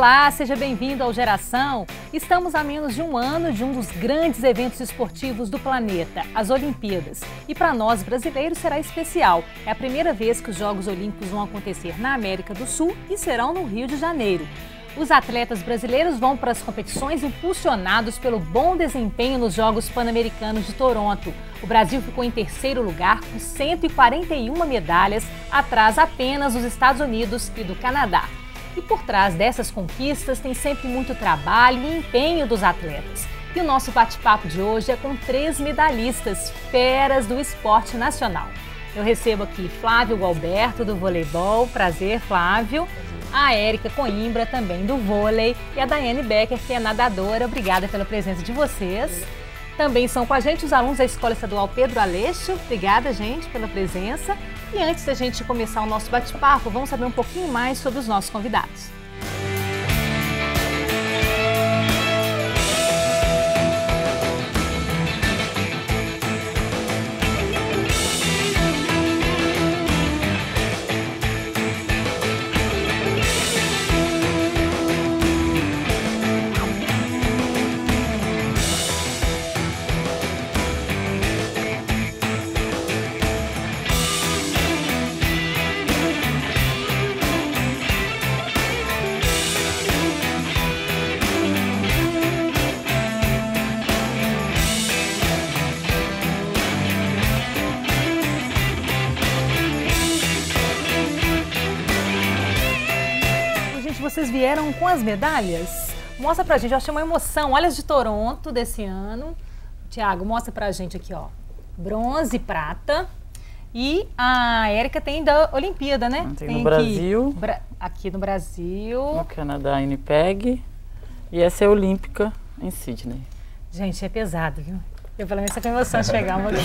Olá, seja bem-vindo ao Geração. Estamos a menos de um ano de um dos grandes eventos esportivos do planeta, as Olimpíadas. E para nós brasileiros será especial. É a primeira vez que os Jogos Olímpicos vão acontecer na América do Sul e serão no Rio de Janeiro. Os atletas brasileiros vão para as competições impulsionados pelo bom desempenho nos Jogos Pan-Americanos de Toronto. O Brasil ficou em terceiro lugar com 141 medalhas, atrás apenas dos Estados Unidos e do Canadá. E por trás dessas conquistas tem sempre muito trabalho e empenho dos atletas. E o nosso bate-papo de hoje é com 3 medalhistas, feras do esporte nacional. Eu recebo aqui Flávio Gualberto, do voleibol. Prazer, Flávio. A Érica Coimbra, também do vôlei. E a Daiane Becker, que é nadadora. Obrigada pela presença de vocês. Também são com a gente os alunos da Escola Estadual Pedro Aleixo. Obrigada, gente, pela presença. E antes da gente começar o nosso bate-papo, vamos saber um pouquinho mais sobre os nossos convidados. Vocês vieram com as medalhas? Mostra pra gente, eu achei uma emoção. Olha as de Toronto desse ano. Tiago, mostra pra gente aqui, ó. Bronze, prata. E a Érica tem da Olimpíada, né? Tem no Brasil. Aqui no Brasil. No Canadá, Winnipeg. E essa é olímpica em Sydney. Gente, é pesado, viu? Eu pelo menos tô com emoção de pegar uma aqui.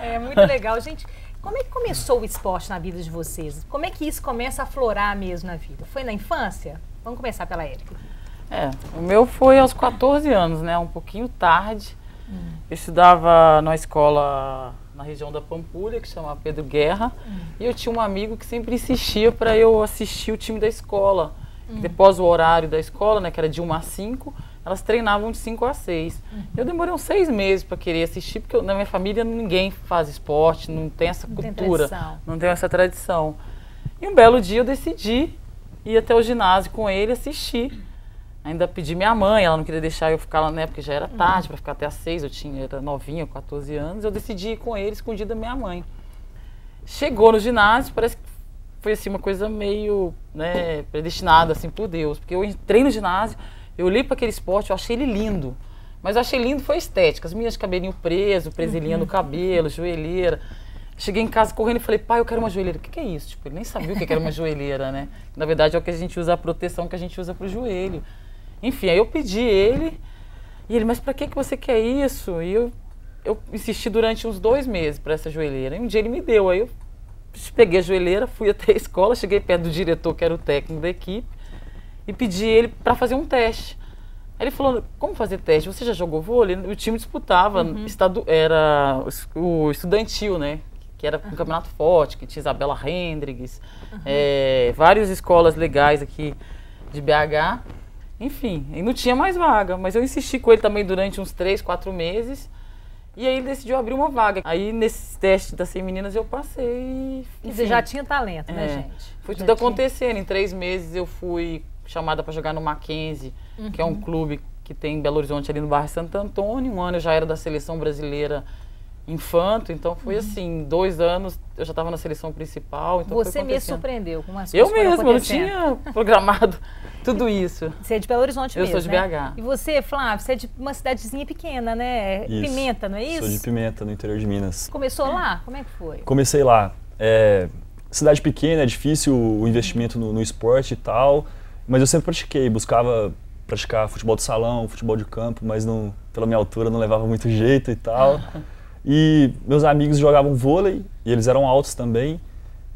É muito legal, gente. Como é que começou o esporte na vida de vocês? Como é que isso começa a aflorar mesmo na vida? Foi na infância? Vamos começar pela Érica. O meu foi aos 14 anos, né? Um pouquinho tarde. Eu estudava na escola na região da Pampulha, que chama Pedro Guerra. E eu tinha um amigo que sempre insistia para eu assistir o time da escola. Depois o horário da escola, né? Que era de 1 às 5. Elas treinavam de 5 a 6. Eu demorei uns 6 meses para querer assistir, porque na minha família ninguém faz esporte, não tem essa cultura, não tem essa tradição. E um belo dia eu decidi ir até o ginásio com ele assistir. Ainda pedi minha mãe, ela não queria deixar eu ficar lá, né, porque já era tarde, para ficar até às 6, era novinha, 14 anos. Eu decidi ir com ele, escondida da minha mãe. Chegou no ginásio, parece que foi assim uma coisa meio, né, predestinada assim por Deus, porque eu entrei no ginásio. Eu olhei para aquele esporte, eu achei ele lindo. Mas eu achei lindo foi a estética. As meninas de cabelinho preso, presilhinha no cabelo, joelheira. Cheguei em casa correndo e falei, pai, eu quero uma joelheira. O que é isso? Tipo, ele nem sabia o que era uma joelheira, né? Na verdade é o que a gente usa, a proteção que a gente usa pro joelho. Enfim, aí eu pedi ele. E ele, mas para que você quer isso? E eu insisti durante uns 2 meses para essa joelheira. E um dia ele me deu. Aí eu peguei a joelheira, fui até a escola, cheguei perto do diretor, que era o técnico da equipe. E pedi ele para fazer um teste. Aí ele falou, como fazer teste? Você já jogou vôlei? O time disputava, era o estudantil, né? Que era um campeonato forte, que tinha Isabela Hendricks, várias escolas legais aqui de BH. Enfim, e não tinha mais vaga, mas eu insisti com ele também durante uns 3, 4 meses. E aí ele decidiu abrir uma vaga. Aí nesse teste das 100 meninas eu passei. E você já tinha talento, né, gente? Foi tudo acontecendo. Em 3 meses eu fui chamada para jogar no Mackenzie, que é um clube que tem em Belo Horizonte, ali no bairro Santo Antônio. Um ano eu já era da seleção brasileira infanto, então foi assim, 2 anos eu já estava na seleção principal. Então você me surpreendeu com umas coisas. Eu mesma, eu não tinha programado tudo isso. Você é de Belo Horizonte mesmo, Eu sou de BH. E você, Flávio, você é de uma cidadezinha pequena, né? Isso. Pimenta, não é isso? Sou de Pimenta, no interior de Minas. Começou lá? Como é que foi? Comecei lá. Cidade pequena, é difícil o investimento no esporte e tal, mas eu sempre pratiquei, buscava praticar futebol de salão, futebol de campo, mas não, pela minha altura não levava muito jeito e tal. E meus amigos jogavam vôlei, e eles eram altos também.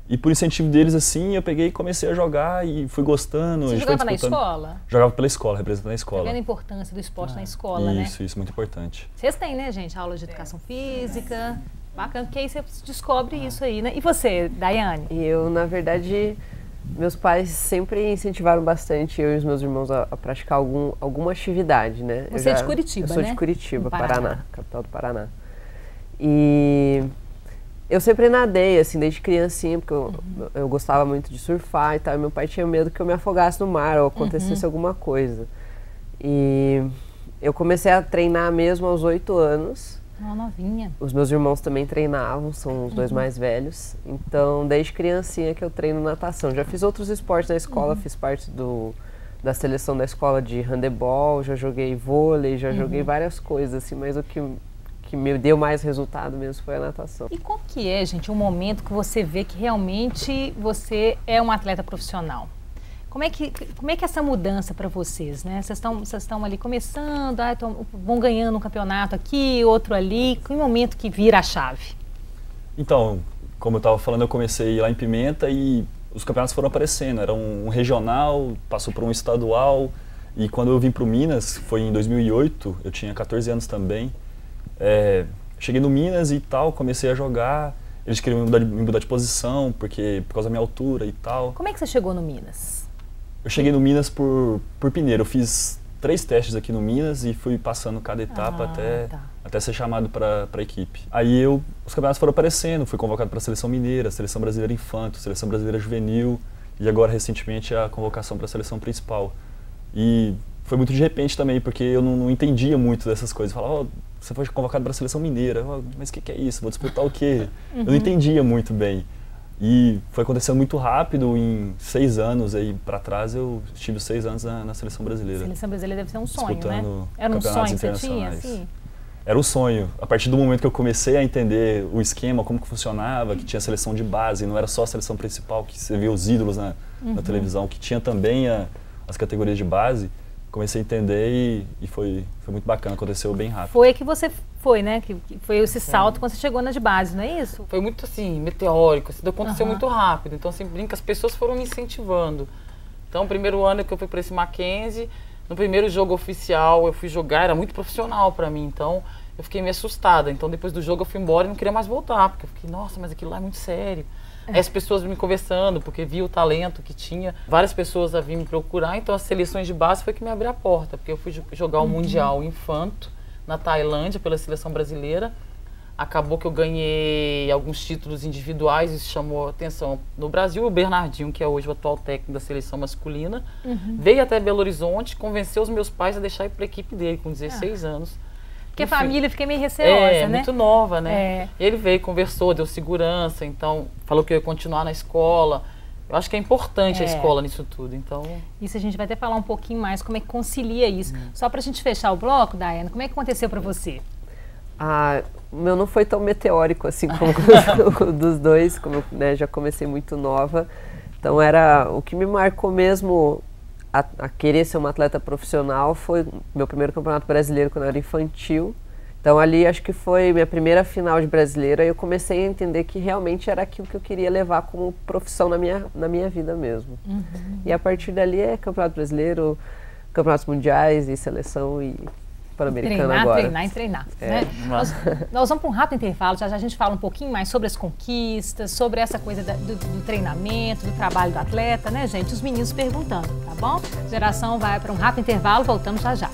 E por incentivo deles, assim, eu peguei e comecei a jogar e fui gostando. Você jogava na escola? Jogava pela escola, representando a escola. Tá vendo a importância do esporte na escola, né? Isso, muito importante. Vocês têm, né, gente? Aula de educação física. Bacana, porque aí você descobre isso aí, né? E você, Daiane? Eu, na verdade, Meus pais sempre incentivaram bastante eu e os meus irmãos a praticar alguma atividade, né? Você é de Curitiba, né? Eu sou de Curitiba, Paraná, capital do Paraná. E eu sempre nadei, assim, desde criancinha, porque eu gostava muito de surfar e tal. E meu pai tinha medo que eu me afogasse no mar ou acontecesse alguma coisa. E eu comecei a treinar mesmo aos 8 anos. Uma novinha. Os meus irmãos também treinavam, são os dois mais velhos. Então, desde criancinha que eu treino natação. Já fiz outros esportes na escola, fiz parte da seleção da escola de handebol, já joguei vôlei, já joguei várias coisas, assim, mas o que me deu mais resultado mesmo foi a natação. E qual que é, gente, o momento que você vê que realmente você é um atleta profissional? Como é que é essa mudança para vocês, né? Vocês estão ali começando, vão ganhando um campeonato aqui, outro ali. Que momento que vira a chave? Então, como eu estava falando, eu comecei lá em Pimenta e os campeonatos foram aparecendo. Era um regional, passou por um estadual. E quando eu vim para o Minas, foi em 2008, eu tinha 14 anos também. Cheguei no Minas e tal, comecei a jogar. Eles queriam me mudar de posição, por causa da minha altura e tal. Como é que você chegou no Minas? Eu cheguei no Minas por peneira. Eu fiz 3 testes aqui no Minas e fui passando cada etapa até ser chamado para a equipe. Aí os campeonatos foram aparecendo, fui convocado para a Seleção Mineira, Seleção Brasileira Infanto, Seleção Brasileira Juvenil e agora recentemente a convocação para a seleção principal. E foi muito de repente também, porque eu não entendia muito dessas coisas. Eu falava, você foi convocado para a Seleção Mineira, mas o que é isso? Vou disputar o quê? Eu não entendia muito bem. E foi acontecendo muito rápido, em 6 anos aí para trás eu estive 6 anos na Seleção Brasileira. A Seleção Brasileira deve ser um sonho, né? Era um sonho que você tinha, assim? Era um sonho. A partir do momento que eu comecei a entender o esquema, como que funcionava, que tinha seleção de base, não era só a seleção principal, que você vê os ídolos na televisão, que tinha também as categorias de base, comecei a entender e foi muito bacana, aconteceu bem rápido. Foi que você foi, né? Que foi esse salto quando você chegou na de base, não é isso? Foi muito assim, meteórico, assim, aconteceu muito rápido. Então, assim, brinca, as pessoas foram me incentivando. Então, o primeiro ano que eu fui para esse Mackenzie, no primeiro jogo oficial eu fui jogar, era muito profissional para mim, então eu fiquei meio assustada. Então, depois do jogo eu fui embora e não queria mais voltar, porque eu fiquei, nossa, mas aquilo lá é muito sério. Aí as pessoas me conversando, porque vi o talento que tinha. Várias pessoas a vir me procurar, então as seleções de base foi que me abriu a porta, porque eu fui jogar o Mundial Infanto na Tailândia pela seleção brasileira. Acabou que eu ganhei alguns títulos individuais, isso chamou a atenção. No Brasil, o Bernardinho, que é hoje o atual técnico da seleção masculina, veio até Belo Horizonte, convenceu os meus pais a deixar ir para a equipe dele com 16 anos. Porque a família fica meio receosa, né? Muito nova, né? Ele veio, conversou, deu segurança, então falou que eu ia continuar na escola. Eu acho que é importante a escola nisso tudo, então... Isso a gente vai até falar um pouquinho mais, como é que concilia isso. Só pra gente fechar o bloco, Daiane, como é que aconteceu pra você? O meu não foi tão meteórico assim como o dos dois, como eu já comecei muito nova. Então o que me marcou mesmo a querer ser uma atleta profissional foi meu primeiro campeonato brasileiro quando eu era infantil. Então ali acho que foi minha primeira final de brasileira e eu comecei a entender que realmente era aquilo que eu queria levar como profissão na minha vida mesmo. E a partir dali é campeonato brasileiro, campeonatos mundiais e seleção e pan-americana agora. Treinar, né? Nós vamos para um rápido intervalo, já a gente fala um pouquinho mais sobre as conquistas, sobre essa coisa do treinamento, do trabalho do atleta, né, gente? Os meninos perguntando, tá bom? Geração vai para um rápido intervalo, voltamos já já.